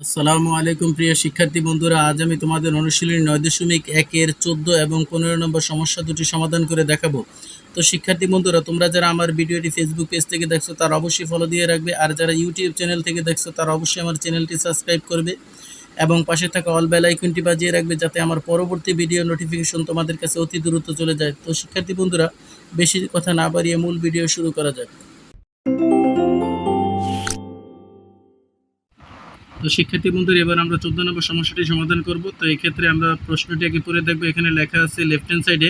আসসালামু আলাইকুম প্রিয় শিক্ষার্থী বন্ধুরা, আজ আমি তোমাদের অনুশীলনী 9.1-এর 14 এবং 15 নম্বর সমস্যা দুটি সমাধান করে দেখাবো। তো শিক্ষার্থী বন্ধুরা, তোমরা যারা আমার ভিডিওটি ফেসবুক পেজ থেকে দেখছো তারা অবশ্যই ফলো দিয়ে রাখবে, আর যারা ইউটিউব চ্যানেল থেকে দেখছো তারা অবশ্যই আমার চ্যানেলটি সাবস্ক্রাইব করবে এবং পাশে থাকা অল বেল আইকনটি বাজিয়ে রাখবে যাতে আমার পরবর্তী ভিডিও নোটিফিকেশন তোমাদের কাছে অতি দ্রুত চলে যায়। তো শিক্ষার্থী বন্ধুরা, বেশি কথা না বাড়িয়ে মূল ভিডিও শুরু করা যাক। তো শিক্ষার্থী বন্ধুরা, এবার আমরা 14 নম্বর সমস্যাটি সমাধান করব। তো এই ক্ষেত্রে আমরা প্রশ্নটি আগে পড়ে দেখবো। এখানে লেখা আছে লেফট হ্যান্ড সাইডে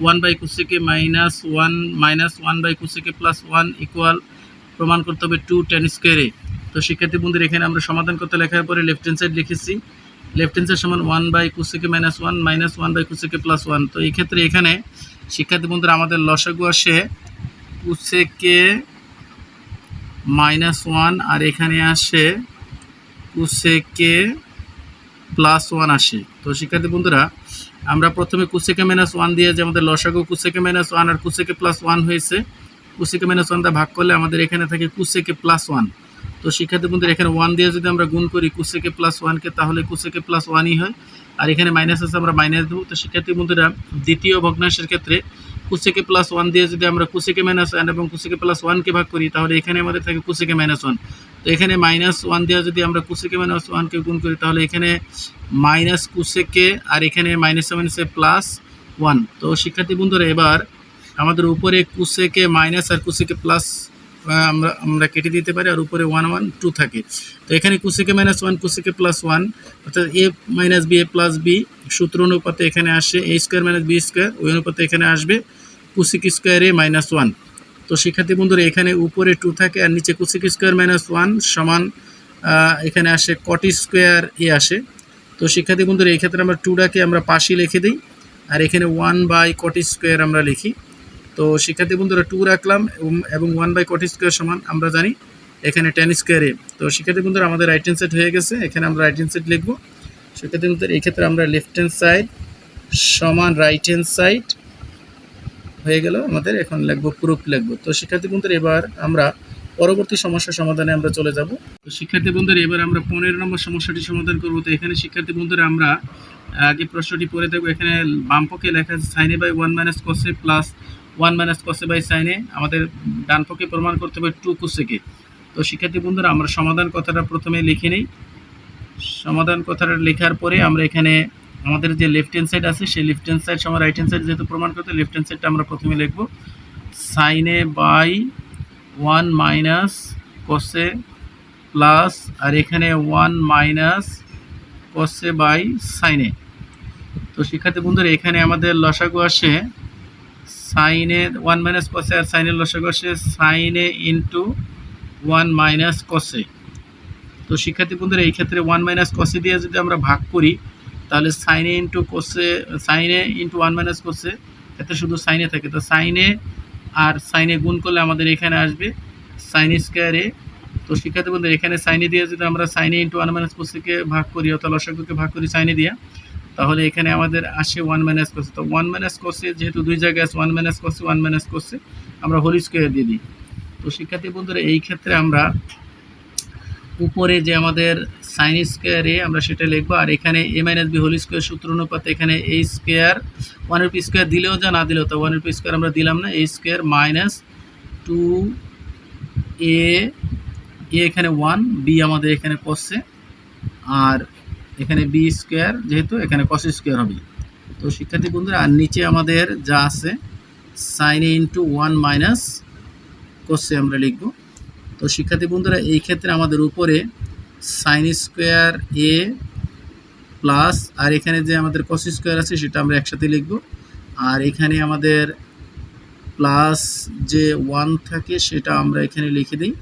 1/cosec -1 +1 ইকুয়াল প্রমাণ করতে হবে 2 tan স্কয়ারে। তো শিক্ষার্থী বন্ধুরা, এখানে আমরা সমাধান করতে লেখার পরে লেফট হ্যান্ড সাইড লিখেছি। লেফট হ্যান্ড সাইড সমান 1/cosec -1 -1/cosec +1। তো এই ক্ষেত্রে এখানে শিক্ষার্থী বন্ধুরা আমাদের লসাগু আসে cosec -1 আর এখানে আসে cosec +1 আসে। তো শিক্ষার্থী বন্ধুরা, আমরা প্রথমে cosec -1 দিয়ে যে আমাদের লসাগু cosec -1 আর cosec +1 হয়েছে, cosec -1 দ্বারা ভাগ করলে আমাদের এখানে থাকে cosec +1। তো শিক্ষার্থী বন্ধুরা, এখানে 1 দিয়ে যদি আমরা গুণ করি cosec +1-কে, তাহলে cosec +1ই হয়, আর এখানে মাইনাস আছে, আমরা মাইনাস দেবো। তো শিক্ষার্থী বন্ধুরা, দ্বিতীয় ভগ্নাংশের ক্ষেত্রে cosec +1 দিয়ে যদি আমরা cosec -1 এবং cosec +1-কে ভাগ করি, তাহলে এখানে আমাদের থাকে cosec -1। তো এখানে -1 দিয়ে যদি আমরা cosec -1-কে গুণ করি, তাহলে এখানে মাইনাস cosec আর এখানে মাইনাসে +1। তো শিক্ষার্থী বন্ধুরা, এবার আমাদের উপরে cosec মাইনাস আর cosec প্লাস আমরা কেটে দিতে পারি, আর উপরে 1 1 2 থাকে। তো এখানে cosec -1 cosec +1 অর্থাৎ a - b a + b সূত্র অনুপাতে এখানে আসে a² - b², ওই অনুপাতে এখানে আসবে cosec স্কয়ারে -1। তো শিক্ষার্থী বন্ধুরা, এখানে উপরে 2 থাকে আর নিচে cosec স্কয়ার -1 সমান এখানে আসে cot স্কয়ার a আসে। তো শিক্ষার্থী বন্ধুরা, এই ক্ষেত্রে আমরা 2টাকে আমরা পাশে লিখে দিই, আর এখানে 1/cot স্কয়ার আমরা লিখি। তো শিক্ষার্থী বন্ধুরা, 2 রাখলাম এবং 1/cot স্কয়ার সমান আমরা জানি এখানে tan স্কয়ারে। তো শিক্ষার্থী বন্ধুরা, আমাদের রাইট হ্যান্ড সাইড হয়ে গেছে, এখানে আমরা রাইট হ্যান্ড সাইড লিখব। শিক্ষার্থী বন্ধুরা, এই ক্ষেত্রে আমরা লেফট হ্যান্ড সাইড সমান রাইট হ্যান্ড সাইড হয়ে গেল আমাদের, এখন লিখবো প্রুফ লিখবো। তো শিক্ষার্থী বন্ধুরা, এবার আমরা পরবর্তী সমস্যা সমাধানে আমরা চলে যাব। তো শিক্ষার্থী বন্ধুরা, এবার আমরা 15 নম্বর সমস্যাটি সমাধান করব। তো এখানে শিক্ষার্থী বন্ধুরা, আমরা আগে প্রশ্নটি পড়ে দেখব। এখানে বাম পক্ষে লেখা আছে sin a / 1 - cos a plus 1 - cos a / sin a। আমাদের ডান পক্ষে প্রমাণ করতে হবে 2 cosec। তো শিক্ষার্থী বন্ধুরা, আমরা সমাধান কথাটা প্রথমে লিখে নেই। সমাধান কথাটা লেখার পরে আমরা এখানে আমাদের যে লেফট হ্যান্ড সাইড আছে, সেই লেফট হ্যান্ড সাইড সমান রাইট হ্যান্ড সাইড যেহেতু প্রমাণ করতে, লেফট হ্যান্ড সাইডটা আমরা প্রথমে লিখব sin a / 1 - cos a plus, আর এখানে 1 - cos a / sin a। তো শিক্ষার্থী বন্ধুরা, এখানে আমাদের লসাগু আসে sin a 1 - cos a R sin এর লসাগু আসে sin a × 1 - cos a। তো শিক্ষার্থী বন্ধুরা, এই ক্ষেত্রে 1 - cos a দিয়ে যদি আমরা ভাগ করি, তাহলে sin a × cos a sin a × 1 - cos a, এতে শুধু sin a থাকে। তো sin a R sin a গুণ করলে আমাদের এখানে আসবে sin স্কয়ার a। তো শিক্ষার্থী বন্ধুরা, এখানে sin a দিয়ে যদি আমরা sin a × 1 - cos a কে ভাগ করি, অর্থাৎ লসাগুকে ভাগ করি sin a দিয়ে, তাহলে এখানে আমাদের আসে 1 - cos a। তো 1 - cos a যেহেতু দুই জায়গায় আছে 1 - cos a 1 - cos a, আমরা হোল স্কয়ার দিয়ে দিই। তো শিক্ষার্থী বন্ধুরা, এই ক্ষেত্রে আমরা উপরে যে আমাদের sin স্কয়ার a আমরা সেটা লিখব, আর এখানে a - b হোল স্কয়ার সূত্র অনুপাতে এখানে a স্কয়ার 1 এর স্কয়ার দিলেও যা না দিলেও তা, 1 এর স্কয়ার আমরা দিলাম না, a স্কয়ার -2a এখানে 1, b আমাদের এখানে cos a, আর এখানে b স্কয়ার যেহেতু এখানে cos স্কয়ার হবে। তো শিক্ষার্থী বন্ধুরা, আর নিচে আমাদের যা আছে sin a × 1 - cos a আমরা লিখব। তো শিক্ষার্থী বন্ধুরা, এই ক্ষেত্রে আমাদের উপরে sin স্কয়ার a প্লাস, আর এখানে যে আমাদের cos স্কয়ার আছে সেটা আমরা একসাথে লিখব, আর এখানে আমাদের প্লাস যে 1 থাকে সেটা আমরা এখানে লিখে দিই,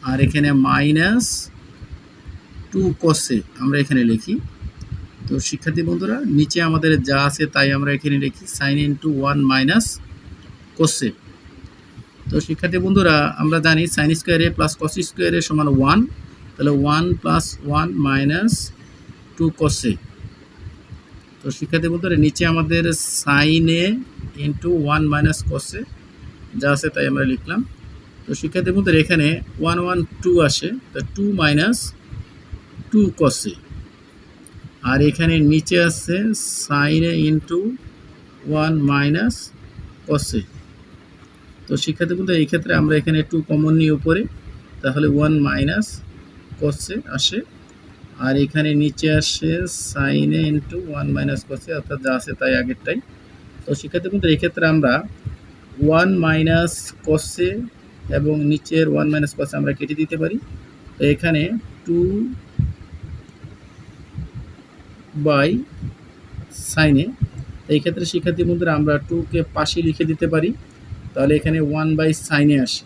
আর এখানে -2 cos a আমরা এখানে লিখি। তো শিক্ষার্থী বন্ধুরা, নিচে আমাদের যা আছে তাই আমরা এখানে লিখি sin a × 1 - cos a। তো শিক্ষার্থী বন্ধুরা, আমরা জানি sin square a plus cos square a সমান 1, তাহলে 1 + 1 - 2 cos a। তো শিক্ষার্থী বন্ধুরা, নিচে আমাদের sin a × 1 - cos a যা আছে তাই আমরা লিখলাম। তো শিক্ষার্থী বন্ধুরা, এখানে 1 1 2 আসে, তো 2 - টু কসে, আর এখানে নিচে আছে সাইন এ ইন্টু 1 মাইনাস কসে। তো শিক্ষার্থী বন্ধুরা এই ক্ষেত্রে আমরা এখানে 2 কমন নিয়ে উপরে, তাহলে 1 মাইনাস কসে আসে, আর এখানে নিচে আসে সাইন এ ইন্টু 1 মাইনাস কসে, অর্থাৎ যা আছে তাই আগেরটাই। তো শিক্ষার্থী বন্ধুরা এই ক্ষেত্রে আমরা 1 মাইনাস কসে এবং নিচের 1 মাইনাস কসে আমরা কেটে দিতে পারি। তো এখানে 2 বাই সাইনে, এই ক্ষেত্রে শিক্ষার্থী বন্ধুরা আমরা 2কে পাশে লিখে দিতে পারি, তাহলে এখানে 1 বাই সাইনে আসে।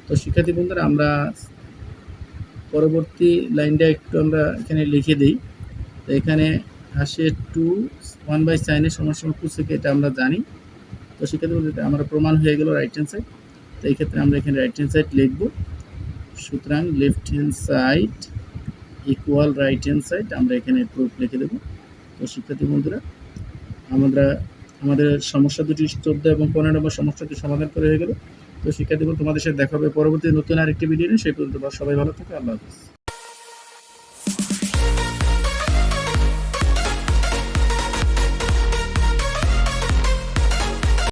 তো শিক্ষার্থী বন্ধুরা আমরা পরবর্তী লাইনটা একটু আমরা এখানে লিখে দিই। তো এখানে আসে 1 বাই সাইনে সমান সমান কোসেক, এটা আমরা জানি। তো শিক্ষার্থী বন্ধুরা আমরা প্রমাণ হয়ে গেল রাইট হ্যান্ড সাইড। তো এই ক্ষেত্রে আমরা এখানে রাইট হ্যান্ড সাইড লিখব। সুতরাং left hand side equal right hand side, আমরা এখানে প্রুফ লিখে দেব। তো শিক্ষার্থী বন্ধুরা আমাদের সমস্যা দুটি 14 এবং 15 নম্বর সমস্যাটি সমাধান করে হয়ে গেল। তো শিক্ষার্থী বন্ধু তোমাদের সাথে দেখা হবে পরবর্তী নতুন আরেকটি ভিডিও নিয়ে। সেই পর্যন্ত সবাই ভালো থাকো, আল্লাহ হাফেজ।